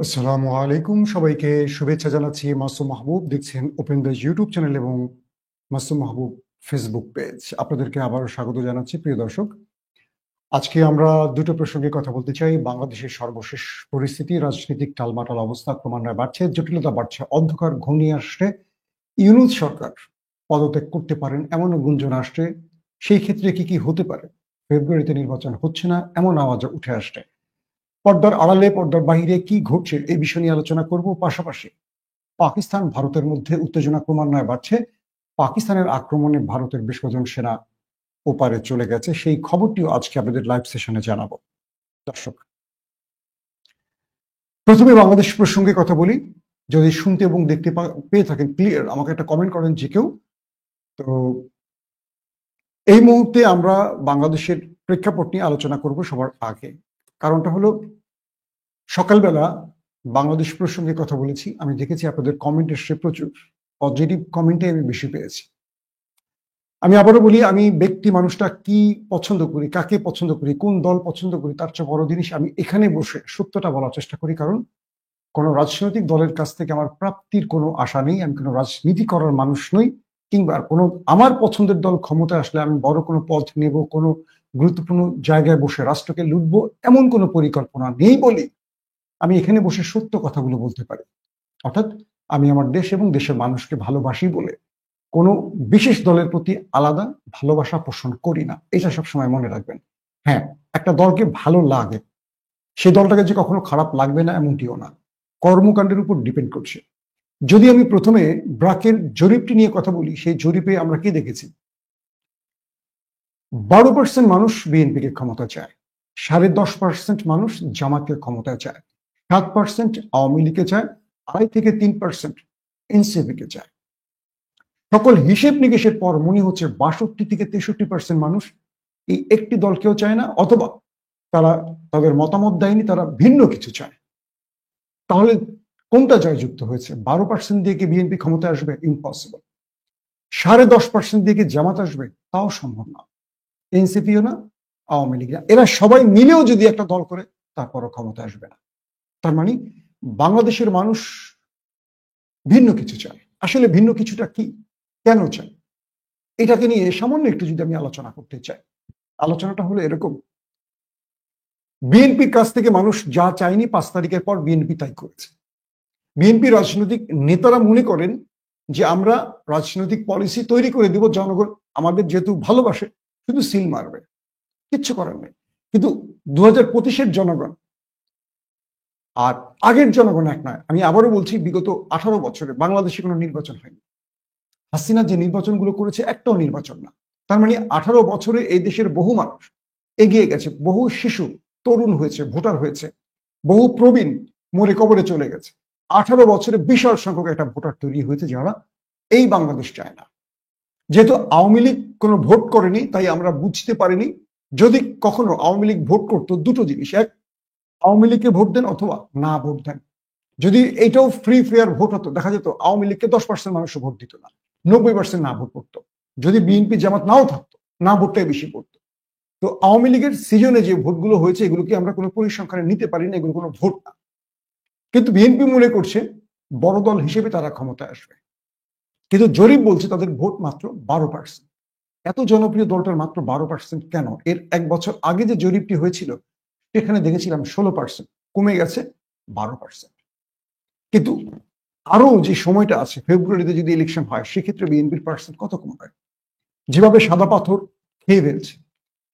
আসসালামু আলাইকুম, সবাইকে শুভেচ্ছা জানাচ্ছি। মাসুম মাহবুব দেখছেন ওপেন দ্য ইউটিউব চ্যানেল এবং মাসুম মাহবুব ফেসবুক পেজ। আপনাদেরকে আবারও স্বাগত জানাচ্ছি প্রিয় দর্শক। আজকে আমরা দুটো প্রসঙ্গে কথা বলতে চাই। বাংলাদেশের সর্বশেষ পরিস্থিতি, রাজনৈতিক টালমাটাল অবস্থা ক্রমান্বয়ে বাড়ছে, জটিলতা বাড়ছে, অন্ধকার ঘনিয়ে আসছে। ইউনূস সরকার পদত্যাগ করতে পারেন এমনও গুঞ্জন আসছে। সেই ক্ষেত্রে কি হতে পারে? ফেব্রুয়ারিতে নির্বাচন হচ্ছে না এমন আওয়াজ উঠে আসছে। পর্দার আড়ালে পর্দার বাহিরে কি ঘটছে এই বিষয় নিয়ে আলোচনা করব। পাশাপাশি পাকিস্তান ভারতের মধ্যে উত্তেজনা ক্রমান্বয়ে বাড়ছে। পাকিস্তানের আক্রমণে ভারতের বেশ কজন সেনা ওপারে চলে গেছে, সেই খবরটিও আজকে আপনাদের লাইভ সেশনে জানাবো। দর্শক, প্রথমে বাংলাদেশ প্রসঙ্গে কথা বলি। যদি শুনতে এবং দেখতে পেয়ে থাকেন ক্লিয়ার, আমাকে একটা কমেন্ট করেন যে কেউ। তো এই মুহূর্তে আমরা বাংলাদেশের প্রেক্ষাপট নিয়ে আলোচনা করব সবার আগে। কারণটা হলো, সকালবেলা বাংলাদেশ প্রসঙ্গে কথা বলেছি, আমি দেখেছি আপনাদের কমেন্ট এসছে প্রচুর। পজিটিভ কমেন্টে আমি বেশি পেয়েছি। আমি আবারও বলি, আমি ব্যক্তি মানুষটা কি পছন্দ করি, কাকে পছন্দ করি, কোন দল পছন্দ করি, তার চেয়ে বড় জিনিস আমি এখানে বসে সত্যটা বলার চেষ্টা করি। কারণ কোনো রাজনৈতিক দলের কাছ থেকে আমার প্রাপ্তির কোনো আশা নেই। আমি কোনো রাজনীতি করার মানুষ নই, কিংবা কোনো আমার পছন্দের দল ক্ষমতায় আসলে আমি বড় কোনো পদ নেব, কোনো গুরুত্বপূর্ণ জায়গায় বসে রাষ্ট্রকে লুটবো, এমন কোনো পরিকল্পনা নেই বলে আমি এখানে বসে সত্য কথাগুলো বলতে পারি। অর্থাৎ আমি আমার দেশ এবং দেশের মানুষকে ভালোবাসি বলে কোনো বিশেষ দলের প্রতি আলাদা ভালোবাসা পোষণ করি না। এটা সবসময় মনে রাখবেন। হ্যাঁ, একটা দলকে ভালো লাগে, সেই দলটাকে যে কখনো খারাপ লাগবে না এমনটিও না। কর্মকাণ্ডের উপর ডিপেন্ড করছে। যদি আমি প্রথমে ব্রাকের জরিপটি নিয়ে কথা বলি, সেই জরিপে আমরা কি দেখেছি? 12% মানুষ বিএনপিকে ক্ষমতা চায়, 10.5% মানুষ জামাতকে ক্ষমতায় চায়, 7% আওয়ামী লীগকে চায়, 2.5 থেকে 3% এনসিপিকে চায়। সকল হিসেব নিকেশের পর মনে হচ্ছে 62 থেকে 63% মানুষ এই একটি দলকেও চায় না, অথবা তারা তাদের মতামত দেয়নি, তারা ভিন্ন কিছু চায়। তাহলে কোনটা জয়যুক্ত হয়েছে? 12% দিয়ে কি বিএনপি ক্ষমতায় আসবে? ইম্পসিবল। 10.5% দিয়ে কি জামাত আসবে? তাও সম্ভব না। এনসিপিও না, আওয়ামী লীগ না। এরা সবাই মিলেও যদি একটা দল করে, তারপরও ক্ষমতা আসবে না। তার মানে বাংলাদেশের মানুষ ভিন্ন কিছু চায়। আসলে ভিন্ন কিছুটা কি, কেন চায়, এটাকে নিয়ে সামান্য একটু যদি আমি আলোচনা করতে চাই, আলোচনাটা হলো এরকম। বিএনপির কাছ থেকে মানুষ যা চায়নি 5 তারিখের পর বিএনপি তাই করেছে। বিএনপি রাজনৈতিক নেতারা মনে করেন যে আমরা রাজনৈতিক পলিসি তৈরি করে দিব, জনগণ আমাদের যেহেতু ভালোবাসে শুধু সিল মারবে, কিচ্ছু করার নেই। কিন্তু 2025-এর জনগণ আর আগের জনগণ এক নয়। আমি আবারও বলছি, বিগত 18 বছরে বাংলাদেশে কোনো নির্বাচন হয়নি। হাসিনা যে নির্বাচনগুলো করেছে একটাও নির্বাচন না। তার মানে 18 বছরে এই দেশের বহু মানুষ এগিয়ে গেছে, বহু শিশু তরুণ হয়েছে, ভোটার হয়েছে, বহু প্রবীণ মরে কবরে চলে গেছে। 18 বছরে বিশাল সংখ্যক একটা ভোটার তৈরি হয়েছে যারা এই বাংলাদেশ চায় না। যেহেতু আওয়ামী লীগ কোনো ভোট করেনি, তাই আমরা বুঝতে পারিনি। যদি কখনো আওয়ামী লীগ ভোট করতো, দুটো জিনিস: এক, আওয়ামী লীগকে ভোট দেন অথবা না ভোট দেন। যদি এইটাও ফ্রি ফেয়ার ভোট হতো, দেখা যেত আওয়ামী লীগকে 10% মানুষ ভোট দিত না, 90% না ভোট পড়তো। যদি বিএনপি জামাত নাও থাকতো, না ভোটটাই বেশি পড়তো। তো আওয়ামী লীগের সিজনে যে ভোটগুলো হয়েছে, এগুলোকে আমরা কোনো পরিসংখ্যানে নিতে পারি না, এগুলো কোনো ভোট না। কিন্তু বিএনপি মনে করছে বড় দল হিসেবে তারা ক্ষমতায় আসবে। কিন্তু জরিপ বলছে তাদের ভোট মাত্র 12%। এত জনপ্রিয় দলটার মাত্র 12% কেন? এর 1 বছর আগে যে জরিপটি হয়েছিল সেখানে দেখেছিলাম 16%, কমে গেছে 12%। কিন্তু আরো যে সময়টা আছে, ফেব্রুয়ারিতে যদি ইলেকশন হয়, সেক্ষেত্রে বিএনপির পার্সেন্ট কত কমবে? যেভাবে সাদা পাথর খেয়ে ফেলছে,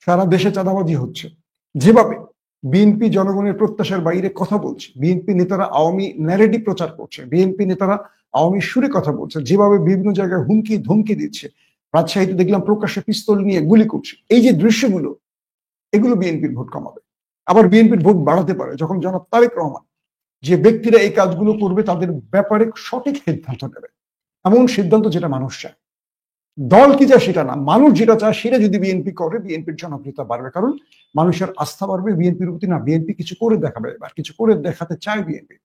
সারা দেশে চাঁদাবাজি হচ্ছে, যেভাবে বিএনপি জনগণের প্রত্যাশার বাইরে কথা বলছে, বিএনপি নেতারা আওয়ামী ন্যারেটিভ প্রচার করছে, বিএনপি নেতারা আওয়ামী সুরে কথা বলছে, যেভাবে বিভিন্ন জায়গায় হুমকি ধমকি দিচ্ছে, রাজশাহীতে দেখলাম প্রকাশ্যে পিস্তল নিয়ে গুলি করছে, এই যে দৃশ্যগুলো, এগুলো বিএনপির ভোট কমাবে। আবার বিএনপির ভোট বাড়াতে পারে যখন জনাব তারেক রহমান, যে ব্যক্তিরা এই কাজগুলো করবে তাদের ব্যাপারে সঠিক সিদ্ধান্ত নেবে, এমন সিদ্ধান্ত যেটা মানুষ চায়। দল কি চায় সেটা না, মানুষ যেটা চায় সেটা যদি বিএনপি করে, বিএনপির জনপ্রিয়তা বাড়বে। কারণ মানুষের আস্থা বাড়বে বিএনপির প্রতি। না, বিএনপি কিছু করে দেখাবে, বা কিছু করে দেখাতে চায় বিএনপি,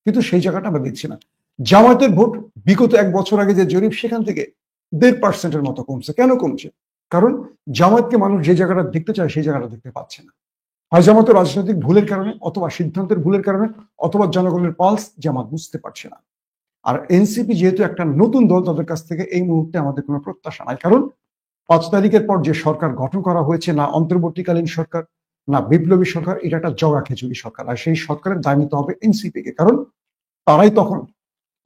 কিন্তু সেই জায়গাটা আমরা দেখছি না। জামায়াতের ভোট বিগত 1 বছর আগে যে জরিপ, সেখান থেকে 1.5%-এর মতো কমছে। কেন কমছে? কারণ জামায়াতকে মানুষ যে জায়গাটা দেখতে চায় সেই জায়গাটা দেখতে পাচ্ছে না। হয় জামাতের রাজনৈতিক ভুলের কারণে, অথবা সিদ্ধান্তের ভুলের কারণে, অথবা জনগণের পালস জামাত বুঝতে পারছে না। আর এনসিপি যেহেতু একটা নতুন দল, তাদের কাছ থেকে এই মুহূর্তে আমাদের কোনো প্রত্যাশা নাই। কারণ 5 তারিখের পর যে সরকার গঠন করা হয়েছে, না অন্তর্বর্তীকালীন সরকার, না বিপ্লবী সরকার, এটা একটা জগা খিচুড়ি সরকার। আর সেই সরকারের দায় নিতে হবে এনসিপি কে, কারণ তারাই তখন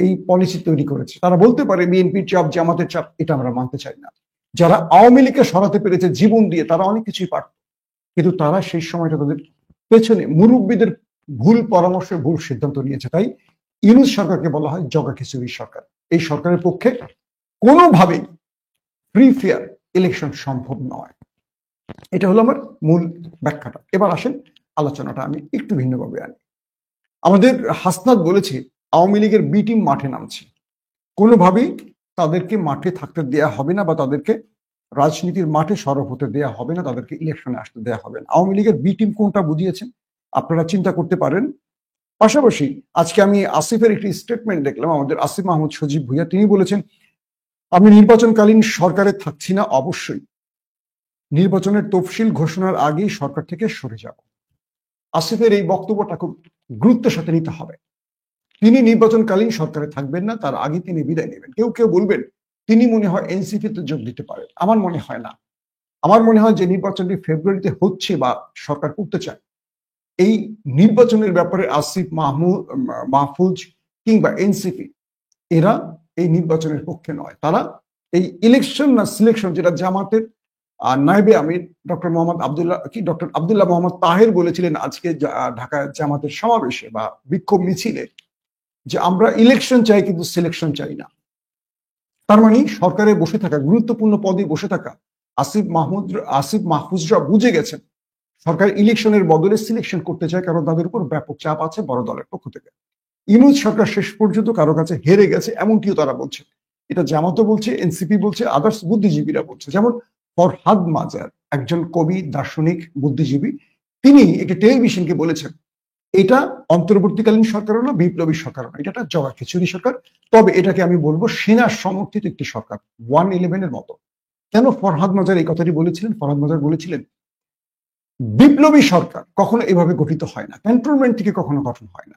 এই পলিসি তৈরি করেছে। তারা বলতে পারে বিএনপির চাপ, জামাতের চাপ, এটা আমরা মানতে চাই না। যারা আওয়ামী লীগকে সরাতে পেরেছে জীবন দিয়ে, তারা অনেক কিছুই পারত, কিন্তু তারা সেই সময়টা তাদের পেছনে মুরব্বীদের ভুল পরামর্শে ভুল সিদ্ধান্ত নিয়েছে। তাই ইউনূস সরকারকে বলা হয় জগা খিচুড়ি সরকার। এই সরকারের পক্ষে কোনোভাবেই ফ্রি ফেয়ার ইলেকশন সম্ভব নয়। এটা হলো আমার মূল ব্যাখ্যাটা। এবার আসেন আলোচনাটা আমি একটু ভিন্নভাবে আনি। আমাদের হাসনাত বলেছে আওয়ামী লীগের বি টিম মাঠে নামছে, কোনোভাবেই তাদেরকে মাঠে থাকতে দেয়া হবে না, বা তাদেরকে রাজনীতির মাঠে সরব হতে দেয়া হবে না, তাদেরকে ইলেকশনে আসতে দেয়া হবে না। আওয়ামী লীগের বি টিম কোনটা বুঝিয়েছেন আপনারা চিন্তা করতে পারেন। পাশাপাশি আজকে আমি আসিফের একটি স্টেটমেন্ট দেখলাম, আমাদের আসিফ মাহমুদ সজীব ভুইয়া, তিনি বলেছেন আমি নির্বাচনকালীন সরকারে থাকছি না, অবশ্যই নির্বাচনের তফসিল ঘোষণার আগেই সরকার থেকে সরে যাব। আসিফের এই বক্তব্যটা খুব গুরুত্বের সাথে নিতে হবে। তিনি নির্বাচনকালীন সরকারে থাকবেন না, তার আগে তিনি বিদায় নেবেন। কেউ কেউ বলবেন তিনি মনে হয় এনসিপিতে যোগ দিতে পারেন। আমার মনে হয় না। আমার মনে হয় যে নির্বাচনটি ফেব্রুয়ারিতে হচ্ছে বা সরকার করতে চায়, এই নির্বাচনের ব্যাপারে আসিফ মাহফুজ কিংবা এনসিপি এরা এই নির্বাচনের পক্ষে নয়। তারা এই ইলেকশন না সিলেকশন, যেটা জামাতের নায়েবে আমির ডক্টর আব্দুল্লাহ মোহাম্মদ তাহের বলেছিলেন আজকে ঢাকা জামাতের সমাবেশে বা বিক্ষোভ মিছিলে, যে আমরা ইলেকশন চাই কিন্তু সিলেকশন চাই না। তার মানে সরকারে বসে থাকা, গুরুত্বপূর্ণ পদে বসে থাকা আসিফ মাহফুজরা বুঝে গেছেন সরকার ইলেকশনের বদলে সিলেকশন করতে চায়, কারণ তাদের উপর ব্যাপক চাপ আছে বড় দলের পক্ষ থেকে। ইউনূস সরকার শেষ পর্যন্ত কারো কাছে হেরে গেছে, এমনটিও তারা বলছে। এটা জামাতও বলছে, এনসিপি বলছে, আদার্স বুদ্ধিজীবীরা বলছে। যেমন ফরহাদ মাজার, একজন কবি, দার্শনিক, বুদ্ধিজীবী, তিনি একটি টেলিভিশনকে বলেছেন এটা অন্তর্বর্তীকালীন সরকারও না, বিপ্লবী সরকারও না, এটা একটা জগা খিচুড়ি সরকার। তবে এটাকে আমি বলবো সেনা সমর্থিত একটি সরকার, 111 মতো। কেন ফরহাদ মাজার এই কথাটি বলেছিলেন? ফরহাদ মাজার বলেছিলেন বিপ্লবী সরকার কখনো এভাবে গঠিত হয় না, ক্যান্টনমেন্ট থেকে কখনো গঠন হয় না।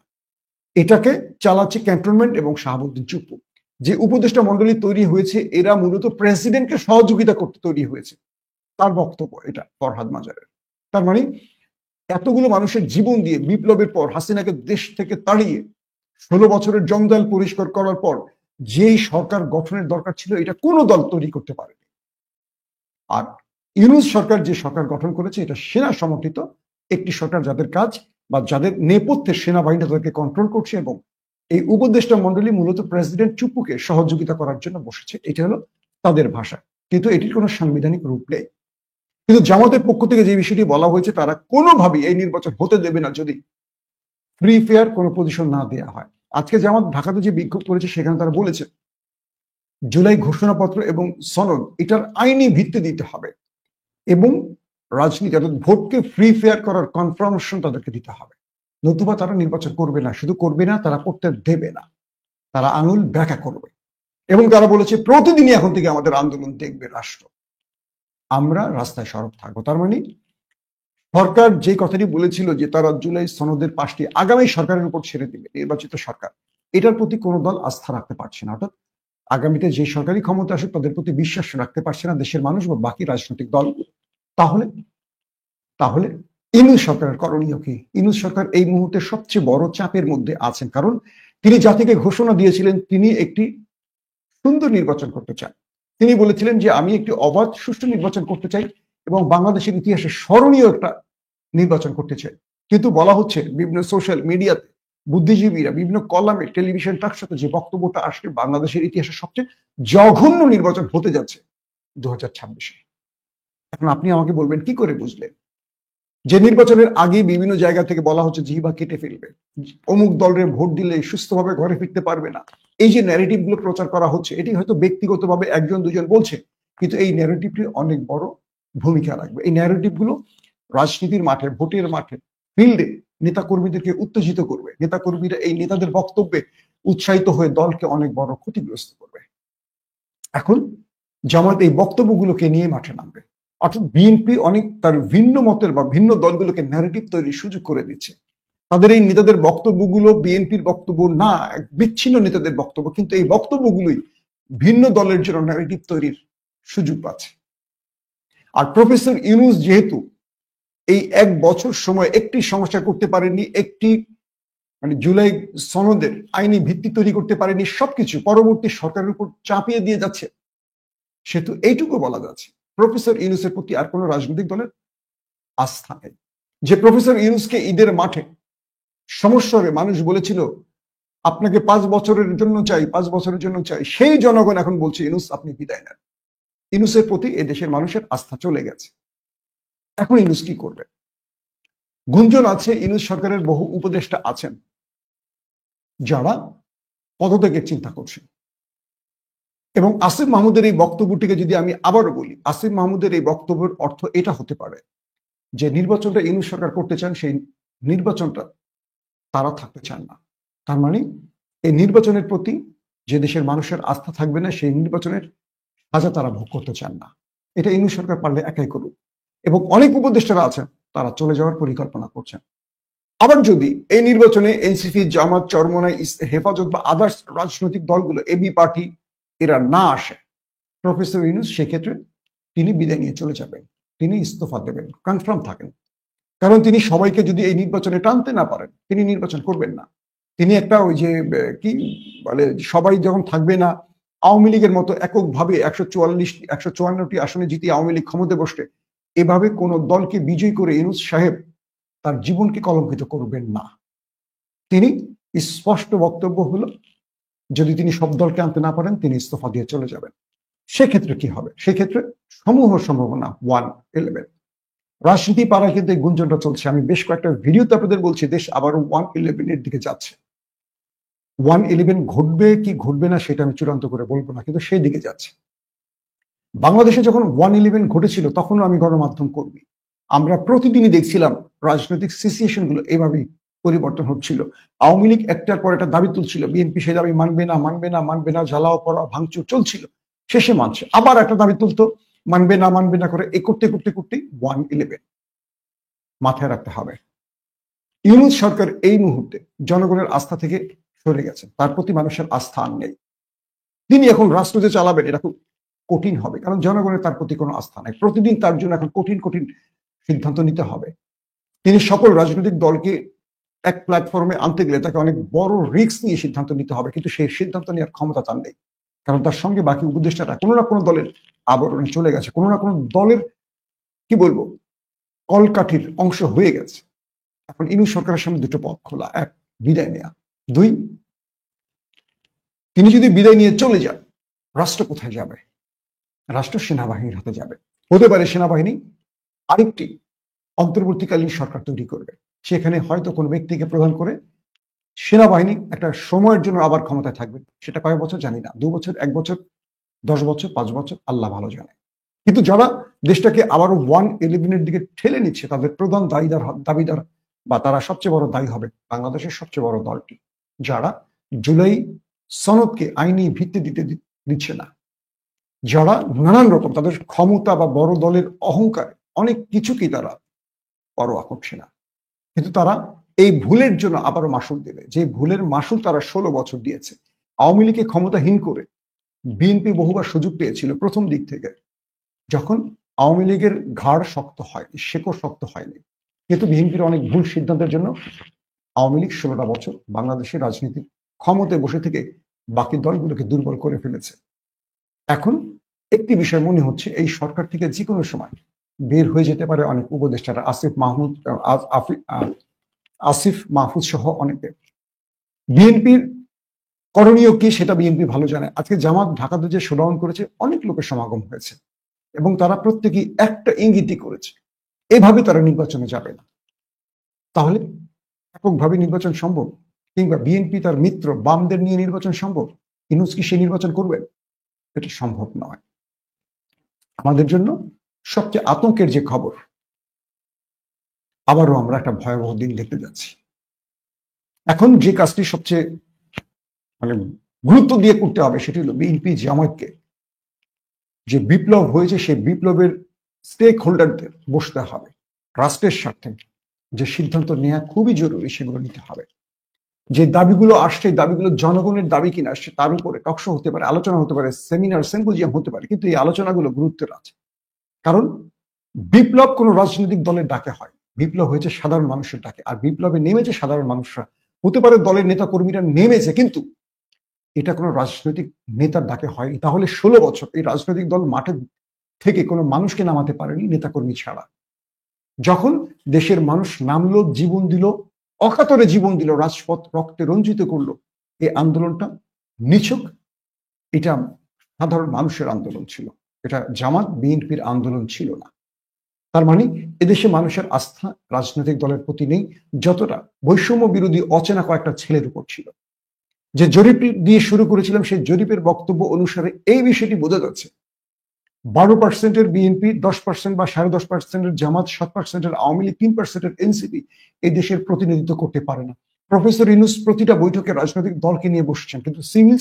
এটাকে চালাচ্ছে ক্যান্টনমেন্ট এবং শাহাবুদ্দিন চুপ্পু। যে উপদেষ্টা মন্ডলী তৈরি হয়েছে, এরা মূলত প্রেসিডেন্টকে সহযোগিতা করতে তৈরি হয়েছে, তার বক্তব্য এটা ফরহাদ মাজারের। তার মানে এতগুলো মানুষের জীবন দিয়ে বিপ্লবের পর হাসিনাকে দেশ থেকে তাড়িয়ে 16 বছরের জঞ্জাল পরিষ্কার করার পর যেই সরকার গঠনের দরকার ছিল, এটা কোনো দল তৈরি করতে পারেনি। আর ইউনূস সরকার যে সরকার গঠন করেছে, এটা সেনা সমর্থিত একটি সরকার, যাদের কাজ বা যাদের নেপথ্যে সেনাবাহিনী তাদেরকে কন্ট্রোল করছে, এবং এই উপদেষ্টা মন্ডলী মূলত প্রেসিডেন্ট চুপ্পুকে সহযোগিতা করার জন্য বসেছে। এটা হলো তাদের ভাষা, কিন্তু এটির কোনো সাংবিধানিক রূপ নেই। কিন্তু জামাতের পক্ষ থেকে যে বিষয়টি বলা হয়েছে, তারা কোনোভাবেই এই নির্বাচন হতে দেবে না যদি ফ্রি ফেয়ার কোনো পজিশন না দেওয়া হয়। আজকে জামাত ঢাকাতে যে বিক্ষোভ করেছে, সেখানে তারা বলেছে জুলাই ঘোষণাপত্র এবং সনদ এটার আইনি ভিত্তি দিতে হবে, এবং রাজনীতি অর্থাৎ ভোটকে ফ্রি ফেয়ার করার কনফার্মেশন তাদেরকে দিতে হবে, নতুবা তারা নির্বাচন করবে না। শুধু করবে না, তারা করতে দেবে না, তারা আঙুল ব্যাখ্যা করবে। এবং তারা বলেছে প্রতিদিনই এখন থেকে আমাদের আন্দোলন দেখবে রাষ্ট্র, আমরা রাস্তায় সরব থাকবো। তার মানে সরকার যে কথাটি বলেছিল যে তারা জুলাই সনদের পাশটি আগামী সরকারের উপর ছেড়ে দিবে, নির্বাচিত সরকার, এটার প্রতি কোনো দল আস্থা রাখতে পারছে না। অর্থাৎ আগামীতে যে সরকারি ক্ষমতা আসে তাদের প্রতি বিশ্বাস রাখতে পারছে না দেশের মানুষ বা বাকি রাজনৈতিক দলগুলো। তাহলে তাহলে ইউনূস সরকারের করণীয় কি? ইউনূস সরকার এই মুহূর্তে সবচেয়ে বড় চাপের মধ্যে আছেন, কারণ তিনি জাতিকে ঘোষণা দিয়েছিলেন তিনি একটি সুন্দর নির্বাচন করতে চান। তিনি বলেছিলেন যে আমি একটি অবাধ সুষ্ঠু নির্বাচন করতে চাই এবং বাংলাদেশের ইতিহাসে স্মরণীয় একটা নির্বাচন করতে চাই। কিন্তু বলা হচ্ছে বিভিন্ন সোশ্যাল মিডিয়াতে, বুদ্ধিজীবীরা বিভিন্ন কলামে, টেলিভিশন টকশোতে যে বক্তব্যটা আসলে বাংলাদেশের ইতিহাসে সবচেয়ে জঘন্য নির্বাচন হতে যাচ্ছে 2026-এ। এখন আপনি আমাকে বলবেন কি করে বুঝলেন যে নির্বাচনের আগে বিভিন্ন জায়গা থেকে বলা হচ্ছে জিহ্বা কেটে ফেলবে, অমুক দলের ভোট দিলে সুস্থভাবে ঘরে ফিরতে পারবে না। এই যে ন্যারেটিভ গুলো প্রচার করা হচ্ছে, এটি হয়তো ব্যক্তিগতভাবে একজন দুজন বলছে, কিন্তু এই ন্যারেটিভটি অনেক বড় ভূমিকা রাখবে। এই ন্যারেটিভ গুলো রাজনীতির মাঠে, ভোটের মাঠে, ফিল্ডে নেতাকর্মীদেরকে উত্তেজিত করবে। নেতাকর্মীরা এই নেতাদের বক্তব্যে উৎসাহিত হয়ে দলকে অনেক বড় ক্ষতিগ্রস্ত করবে। এখন জামাত এই বক্তব্যগুলোকে নিয়ে মাঠে নামবে। অর্থাৎ বিএনপি অনেক তার ভিন্ন মতের বা ভিন্ন দলগুলোকে ন্যারেটিভ তৈরির সুযোগ করে দিচ্ছে। তাদের এই নেতাদের বক্তব্যগুলো বিএনপির বক্তব্য না, বিচ্ছিন্ন নেতাদের বক্তব্য, কিন্তু এই বক্তব্যগুলোই ভিন্ন দলের জন্য ন্যারেটিভ তৈরির সুযোগ পাচ্ছে। আর প্রফেসর ইউনূস যেহেতু এই 1 বছর সময় একটি সংস্কার করতে পারেননি, একটি জুলাই সনদের আইনি ভিত্তি তৈরি করতে পারেনি, সবকিছু পরবর্তী সরকারের উপর চাপিয়ে দিয়ে যাচ্ছে, সেহেতু এইটুকু বলা যাচ্ছে প্রফেসর ইউনূসের প্রতি আর কোনো রাজনৈতিক দলের আস্থা নেই। যে প্রফেসর ইউনূসকে ঈদের মাঠে সমস্যারে মানুষ বলেছিল আপনাকে 5 বছরের জন্য চাই, 5 বছরের জন্য চাই, সেই জনগণ এখন বলছে ইউনূস আপনি বিদায় নেন। ইউনূসের প্রতি এদেশের মানুষের আস্থা চলে গেছে। এখন ইউনূস কি করবে? গুঞ্জন আছে ইউনূস সরকারের বহু উপদেষ্টা আছেন যারা পদত্যাগের চিন্তা করছেন। এবং আসিফ মাহমুদের এই বক্তব্যটিকে যদি আমি আবারও বলি, আসিফ মাহমুদের এই বক্তব্যের অর্থ এটা হতে পারে যে নির্বাচনটা ইউনূস সরকার করতে চান, সেই নির্বাচনটা তারা থাকতে চান না। তার মানে এই নির্বাচনের প্রতি যে দেশের মানুষের আস্থা থাকবে না, সেই নির্বাচনের সাজা তারা ভোগ করতে চান না। এটা ইউনূস সরকার পারলে একাই করুক। এবং অনেক উপদেষ্টারা আছেন তারা চলে যাওয়ার পরিকল্পনা করছেন। আবার যদি এই নির্বাচনে এনসিপি, জামাত, চরমনাই, হেফাজত বা আদার্স রাজনৈতিক দলগুলো, এবি পার্টি এরা না আসে, প্রফেসর ইউনূস সেক্ষেত্রে তিনি বিদায় নিয়ে চলে যাবেন, তিনি ইস্তফা দেবেন, কনফার্ম থাকেন। কারণ তিনি সবাইকে যদি এই নির্বাচনে টানতে না পারেন, তিনি নির্বাচন করবেন না। তিনি একটা ওই যে কি বলে, সবাই যখন থাকবে না, আওয়ামী লীগের মতো এককভাবে 154টি আসনে জিতে আওয়ামী লীগ ক্ষমতায় বসবে, এভাবে কোন দলকে বিজয়ী করে ইউনূস সাহেব তার জীবনকে কলঙ্কিত করবেন না। তিনি স্পষ্ট বক্তব্য হলো যদি তিনি সব দলকে আনতে না পারেন, তিনি ইস্তফা দিয়ে চলে যাবেন। সেক্ষেত্রে কি হবে? সেক্ষেত্রে সমূহ সম্ভাবনা 1-11। রাজনীতি পাড়ায় কিন্তু এই গুঞ্জনটা চলছে। আমি বেশ কয়েকটা ভিডিওতে আপনাদের বলছি দেশ আবারও 1-11 এর দিকে যাচ্ছে। 1-11 ঘটবে কি ঘটবে না সেটা আমি চূড়ান্ত করে বলবো না, কিন্তু সেই দিকে যাচ্ছে। বাংলাদেশে যখন 1-11 ঘটেছিল তখনও আমি গণমাধ্যম কর্মী, আমরা প্রতিদিনই দেখছিলাম রাজনৈতিক সিচুয়েশন গুলো এভাবেই পরিবর্তন হচ্ছিল। আওয়ামী লীগ একটার পর একটা দাবি তুলছিল, বিএনপি সেই দাবি মানবে না মানবে না মানবে না, জ্বালাও পড়া ভাঙচুর চলছিল, শেষে মানছে, আবার একটা দাবি তুলতো, মানবে না করে এই করতে করতে করতে 1-11। মাথায় রাখতে হবে ইউনূস সরকার এই মুহূর্তে জনগণের আস্থা থেকে সরে গেছে, তার প্রতি মানুষের আস্থা আর নেই। তিনি এখন রাষ্ট্র যে চালাবেন এটা খুব কঠিন হবে, কারণ জনগণের তার প্রতি কোনো আস্থা নাই। প্রতিদিন তার জন্য এখন কঠিন কঠিন সিদ্ধান্ত নিতে হবে। তিনি সকল রাজনৈতিক দলকে এক প্ল্যাটফর্মে আনতে গেলে তাকে অনেক বড় রিস্ক নিয়ে সিদ্ধান্ত নিতে হবে, কিন্তু সেই সিদ্ধান্ত নেওয়ার ক্ষমতা তার নেই, কারণ তার সঙ্গে বাকি উপদেষ্টারা কোনো না কোনো দলের আবরণে চলে গেছে, কোনো না কোনো দলের কি বলবো কলকাঠির অংশ হয়ে গেছে। এখন ইউনূস সরকারের সামনে দুটো পথ খোলা, এক বিদায় নেয়া, দুই তিনি যদি বিদায় নিয়ে চলে যান, রাষ্ট্র কোথায় যাবে? রাষ্ট্র সেনাবাহিনীর হাতে যাবে। হতে পারে সেনাবাহিনী আরেকটি অন্তর্বর্তীকালীন সরকার তৈরি করবে, সেখানে হয়তো কোনো ব্যক্তিকে প্রদান করে সেনাবাহিনী একটা সময়ের জন্য আবার ক্ষমতায় থাকবে। সেটা কয়েক বছর জানি না, 2 বছর, 1 বছর, 10 বছর, 5 বছর, আল্লাহ ভালো জানে। কিন্তু যারা দেশটাকে আবারও 1-11 দিকে ঠেলে নিচ্ছে, তাদের প্রধান দাবিদার বা তারা সবচেয়ে বড় দায়ী হবে বাংলাদেশের সবচেয়ে বড় দলটি, যারা জুলাই সনদকে আইনি ভিত্তি দিচ্ছে না, যারা নানান রকম তাদের ক্ষমতা বা বড় দলের অহংকার অনেক কিছুকেই তারা পরোয়া করছে না, কিন্তু তারা এই ভুলের জন্য আবারও মাসুল দেবে, যে ভুলের মাসুল তারা 16 বছর দিয়েছে। আওয়ামী লীগকে ক্ষমতাহীন করে বিএনপি বহুবার সুযোগ পেয়েছিল প্রথম দিক থেকে, যখন আওয়ামী লীগের ঘাড় শক্ত হয়নি, শেকড় শক্ত হয়নি, কিন্তু বিএনপির অনেক ভুল সিদ্ধান্তের জন্য আওয়ামী লীগ 16টা বছর বাংলাদেশের রাজনীতির ক্ষমতায় বসে থেকে বাকি দলগুলোকে দুর্বল করে ফেলেছে। এখন একটি বিষয় মনে হচ্ছে, এই সরকার থেকে যে কোনো সময় বের হয়ে যেতে পারে অনেক উপদেষ্টারা, আসিফ মাহফুজ সহ অনেকে। বিএনপির করণীয় কি সেটা বিএনপি ভালো জানে। আজকে জামাত ঢাকাতে যে শোডাউন করেছে, অনেক লোকের সমাগম হয়েছে এবং তারা প্রত্যেকেই একটা ইঙ্গিতই করেছে, এভাবে তারা নির্বাচনে যাবে না। তাহলে এককভাবে নির্বাচন সম্ভব? কিংবা বিএনপি তার মিত্র বামদের নিয়ে নির্বাচন সম্ভব? ইউনূস কি সে নির্বাচন করবেন? এটা সম্ভব নয়। আমাদের জন্য সবচেয়ে আতঙ্কের যে খবর, আবারও আমরা একটা ভয়াবহ দিন দেখতে যাচ্ছি। এখন যে কাজটি সবচেয়ে গুরুত্ব দিয়ে করতে হবে সেটি হলো বিএনপি জামায়াতকে, যে বিপ্লব হয়েছে সেই বিপ্লবের স্টেক হোল্ডারদের বসতে হবে, রাষ্ট্রের স্বার্থে যে সিদ্ধান্ত নেওয়া খুবই জরুরি সেগুলো নিতে হবে। যে দাবিগুলো আসছে, দাবিগুলো জনগণের দাবি কিনা আসছে, তার উপরে টকশো হতে পারে, আলোচনা হতে পারে, সেমিনার সিম্পোজিয়াম হতে পারে, কিন্তু এই আলোচনাগুলো গুরুত্বের আছে। কারণ বিপ্লব কোনো রাজনৈতিক দলের ডাকে হয়, বিপ্লব হয়েছে সাধারণ মানুষের ডাকে, আর বিপ্লবে নেমেছে সাধারণ মানুষরা। হতে পারে দলের নেতা কর্মীরা নেমেছে, কিন্তু এটা কোনো রাজনৈতিক নেতার ডাকে হয়নি। তাহলে 16 বছর এই রাজনৈতিক দল মাঠে থেকে কোনো মানুষকে নামাতে পারেনি নেতাকর্মী ছাড়া। যখন দেশের মানুষ নামলো, জীবন দিল, অকাতরে জীবন দিল, রাজপথ রক্তে রঞ্জিত করলো, এই আন্দোলনটা নিছক এটা সাধারণ মানুষের আন্দোলন ছিল, এটা জামাত বিএনপির আন্দোলন ছিল না। তার মানে এদেশে মানুষের আস্থা রাজনৈতিক দলের প্রতি নেই, যতটা বৈষম্য বিরোধী অচেনা কয়েকটা ছেলের উপর ছিল। যে জরিপ দিয়ে শুরু করেছিলাম, সেই জরিপের বক্তব্য অনুসারে এই বিষয়টি বোঝা যাচ্ছে 12% বিএনপি, 10% বা 10.5% জামাত, 7% আওয়ামী লীগ, 3% এনসিপি এই দেশের প্রতিনিধিত্ব করতে পারে না। প্রফেসর ইউনূস প্রতিটা বৈঠকে রাজনৈতিক দলকে নিয়ে বসছেন, কিন্তু সিভিল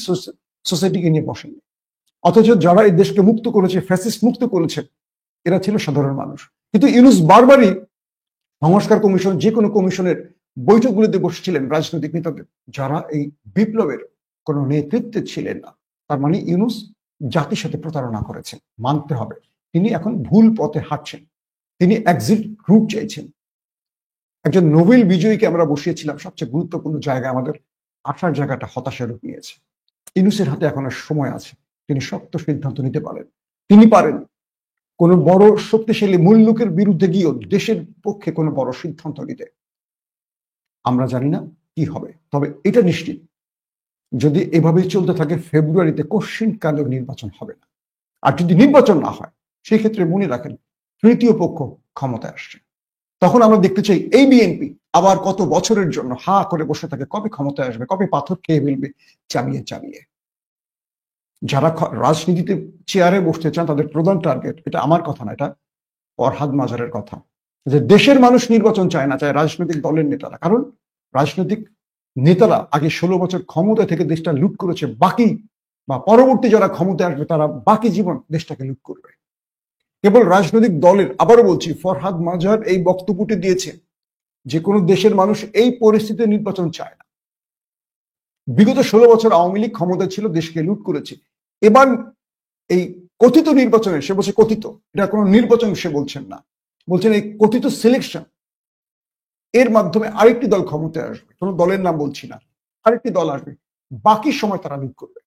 সোসাইটিকে নিয়ে বসেননি। অথচ যারা এই দেশকে মুক্ত করেছে, ফ্যাসিস্ট মুক্ত করেছে, এরা ছিল সাধারণ মানুষ। কিন্তু ইউনূস বারবারই সংস্কার কমিশন, যে কোনো কমিশনের বৈঠকগুলিতে বসেছিলেন রাজনৈতিক নেতাদের যারা এই বিপ্লবের কোনো নেতৃত্বে ছিলেন না। তার মানে ইউনূস জাতির সাথে প্রতারণা করেছেন, মানতে হবে। তিনি এখন ভুল পথে হাঁটছেন, তিনি এক্সিট রুট চাইছেন। একজন নোবেল বিজয়ীকে আমরা বসিয়েছিলাম সবচেয়ে গুরুত্বপূর্ণ জায়গায়, আমাদের আসার জায়গাটা হতাশার রূপ নিয়েছে। ইউনূসের হাতে এখন আর সময় আছে, তিনি শক্ত সিদ্ধান্ত নিতে পারেন। তিনি পারেন কোন বড় শক্তিশালী মূল্যকের বিরুদ্ধে গিয়েও দেশের পক্ষে কোনো বড় সিদ্ধান্ত নিতে। আমরা জানি না কি হবে, তবে এটা নিশ্চিত, যদি এভাবেই চলতে থাকে ফেব্রুয়ারিতে কোশ্চিন কালেও নির্বাচন হবে না। আর যদি নির্বাচন না হয়, সেই ক্ষেত্রে মনে রাখেন তৃতীয় পক্ষ ক্ষমতায় আসছে। তখন আমরা দেখতে চাই এই বিএনপি আবার কত বছরের জন্য হা করে বসে থাকে, কবে ক্ষমতায় আসবে, কবে পাথর খেয়ে ফেলবে চাবিয়ে চাবিয়ে। যারা রাজনীতিতে চেয়ারে বসতে চান তাদের প্রধান টার্গেট, এটা আমার কথা না, এটা ফরহাদ মাজারের কথা, যে দেশের মানুষ নির্বাচন চায় না, চায় রাজনৈতিক দলের নেতারা। কারণ রাজনৈতিক নেতারা আগে 16 বছর ক্ষমতা থেকে দেশটা লুট করেছে, বাকি বা পরবর্তী যারা ক্ষমতায় আসবে তারা বাকি জীবন দেশটাকে লুট করবে। কেবল রাজনৈতিক দলের, আবারও বলছি, ফরহাদ মাজার এই বক্তব্যটি দিয়েছে যে কোনো দেশের মানুষ এই পরিস্থিতিতে নির্বাচন চায় না। বিগত 16 বছর আওয়ামী লীগ ক্ষমতা ছিল, দেশকে লুট করেছে। এবার এই কথিত নির্বাচনে, সে বলছে কথিত, এটা কোনো নির্বাচন সে বলছেন না, বলছেন এই কথিত সিলেকশন, এর মাধ্যমে আরেকটি দল ক্ষমতায় আসবে, কোনো দলের নাম বলছি না, আরেকটি দল আসবে, বাকি সময় তারা লুট করবে।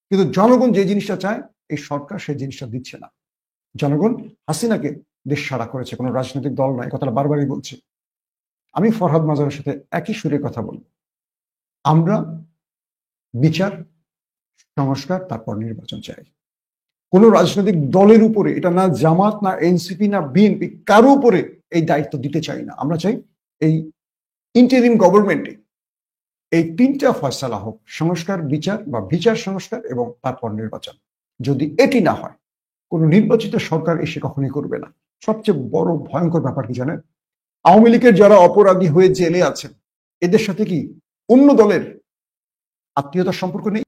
কিন্তু জনগণ যে জিনিসটা চায় এই সরকার সেই জিনিসটা দিচ্ছে না। জনগণ হাসিনাকে দেশ ছাড়া করেছে, কোনো রাজনৈতিক দল নয়, কথাটা বারবারই বলছি। আমি ফরহাদ মাজারের সাথে একই সুরে কথা বলবো, আমরা বিচার, সংস্কার, তারপর নির্বাচন চাই। কোন রাজনৈতিক দলের উপরে, এটা না জামাত, না এনসিপি, না বিএনপি, কারো উপরে এই দায়িত্ব দিতে চাই না। আমরা চাই এই ইন্টারিম গভর্নমেন্টে এই তিনটা ফয়সালা হোক, সংস্কার, বিচার বা বিচার সংস্কার এবং তারপর নির্বাচন। যদি এটি না হয়, কোন নির্বাচিত সরকার এসে কখনোই করবে না। সবচেয়ে বড় ভয়ঙ্কর ব্যাপার কি জানেন? আওয়ামী লীগের যারা অপরাধী হয়ে জেলে আছেন, এদের সাথে কি অন্য দলের আত্মীয়তার সম্পর্ক নেই?